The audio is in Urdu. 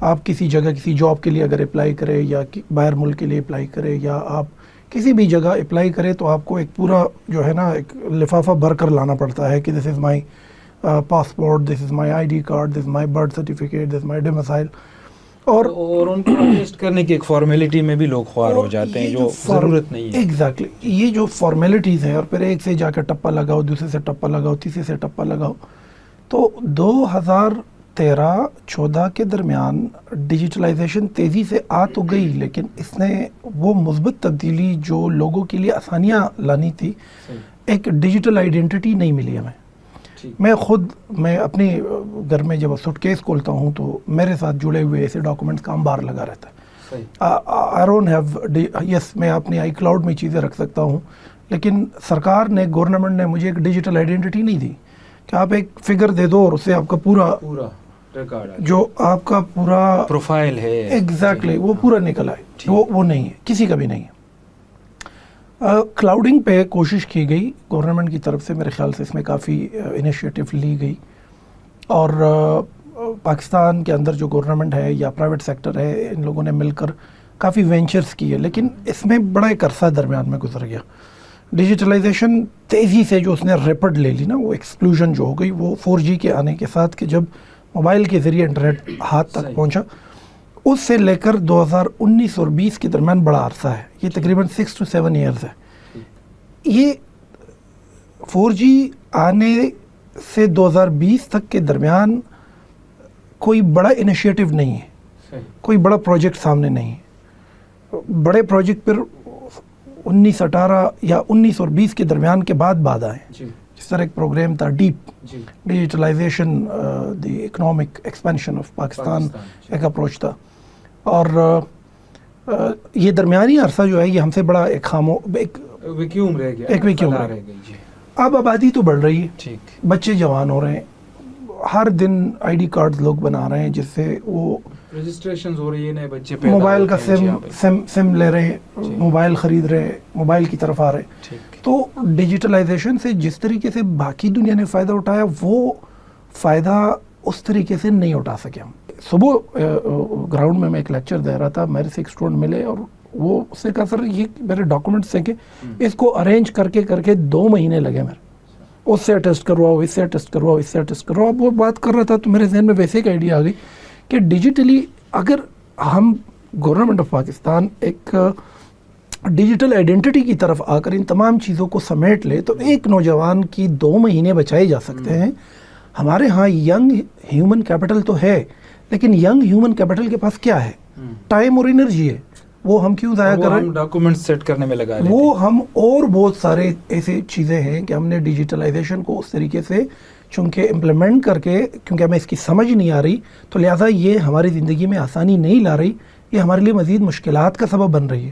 آپ کسی جگہ کسی جاب کے لیے اگر اپلائی کرے یا باہر ملک کے لیے اپلائی کرے یا آپ کسی بھی جگہ اپلائی کرے تو آپ کو ایک پورا جو ہے نا ایک لفافہ بھر کر لانا پڑتا ہے کہ this is my passport, this is my I D card, this is my birth certificate, this is my domicile. اور ان کو ٹیسٹ کرنے کی ایک فارمیلٹی میں بھی لوگ خوار ہو جاتے ہیں جو ضرورت نہیں ہے. ایگزیکٹلی یہ جو فارمیلٹیز ہیں اور پھر ایک سے جا کے ٹپا لگاؤ، دوسرے سے ٹپا لگاؤ، تیسرے سے ٹپا لگاؤ. تو 2013-14 کے درمیان ڈیجیٹلائزیشن تیزی سے آ تو گئی، لیکن اس نے وہ مثبت تبدیلی جو لوگوں کے لیے آسانیاں لانی تھی، ایک ڈیجیٹل آئیڈینٹی نہیں ملی ہمیں. میں اپنے گھر میں جب سوٹ کیس کھولتا ہوں تو میرے ساتھ جڑے ہوئے ایسے ڈاکومنٹس کا انبار لگا رہتا ہے. آئی ڈونٹ ہیو یس میں اپنی آئی کلاؤڈ میں چیزیں رکھ سکتا ہوں، لیکن سرکار نے، گورنمنٹ نے مجھے ایک ڈیجیٹل آئیڈینٹی نہیں دی کہ آپ ایک فگر دے دو اور اس سے آپ کا پورا جو آپ کا پورا پروفائل ہے ایگزیکٹلی وہ پورا نکل آئے. وہ نہیں ہے، کسی کا بھی نہیں ہے. کلاؤڈنگ پہ کوشش کی گئی گورنمنٹ کی طرف سے، میرے خیال سے اس میں کافی انیشیٹو لی گئی، اور پاکستان کے اندر جو گورنمنٹ ہے یا پرائیویٹ سیکٹر ہے ان لوگوں نے مل کر کافی وینچرز کیے، لیکن اس میں بڑا ایک عرصہ درمیان میں گزر گیا. ڈیجیٹلائزیشن تیزی سے جو اس نے ریپڈ لے لی نا، وہ ایکسپلوژن جو ہو گئی وہ 4G کے آنے کے ساتھ، کہ جب موبائل کے ذریعے انٹرنیٹ ہاتھ تک پہنچا، اس سے لے کر 2019 اور 20 کے درمیان بڑا عرصہ ہے. یہ تقریباً 6 to 7 ایئرز ہے. یہ 4G آنے سے 2020 تک کے درمیان کوئی بڑا انیشیٹو نہیں ہے، کوئی بڑا پروجیکٹ سامنے نہیں ہے. بڑے پروجیکٹ پر 1918 یا 19 اور 20 کے درمیان کے بعد آئے. جس طرح ایک پروگرام تھا deep digitalisation, the economic expansion of Pakistan, ایک اپروچ تھا. اور یہ درمیانی عرصہ جو ہے یہ ہم سے بڑا ایک ویکیوم رہ گیا. اب آبادی تو بڑھ رہی ہے، بچے جوان ہو رہے ہیں، ہر دن آئی ڈی کارڈز لوگ بنا رہے ہیں جس سے وہ رجسٹریشن ہو رہی ہے، نئے بچے موبائل کا سم لے رہے ہیں، موبائل خرید رہے، موبائل کی طرف آ رہے. تو ڈیجیٹلائزیشن سے جس طریقے سے باقی دنیا نے فائدہ اٹھایا، وہ فائدہ اس طریقے سے نہیں اٹھا سکے ہم. صبح گراؤنڈ میں ایک لیکچر دے رہا تھا، میرے سے ایک اسٹوڈنٹ ملے اور وہ اس نے کہا سر یہ میرے ڈاکومنٹس ہیں کہ اس کو ارینج کر کے 2 مہینے لگے میرے، اس سے اٹیسٹ کرواؤ، اس سے اٹیسٹ کرواؤ، اس سے اٹیسٹ کرواؤ. اب وہ بات کر رہا تھا تو میرے ذہن میں ویسے ایک آئیڈیا آ گئی کہ ڈیجیٹلی اگر ہم گورنمنٹ آف پاکستان ایک ڈیجیٹل آئیڈینٹی کی طرف آ کر ان تمام چیزوں کو سمیٹ لے تو ایک نوجوان کی 2 مہینے بچائے جا سکتے ہیں. ہمارے ہاں ینگ ہیومن کیپٹل تو ہے، لیکن ینگ ہیومن کیپٹل کے پاس کیا ہے؟ ٹائم اور انرجی ہے. وہ ہم کیوں ضائع کر رہے ہیں؟ ڈاکومنٹ سیٹ کرنے میں لگا لیتے ہیں. وہ ہم اور بہت سارے ایسے چیزیں ہیں کہ ہم نے ڈیجیٹلائزیشن کو اس طریقے سے چونکہ امپلیمنٹ کر کے، کیونکہ ہمیں اس کی سمجھ نہیں آ رہی، تو لہٰذا یہ ہماری زندگی میں آسانی نہیں لا رہی، یہ ہمارے لیے مزید مشکلات کا سبب بن رہی ہے.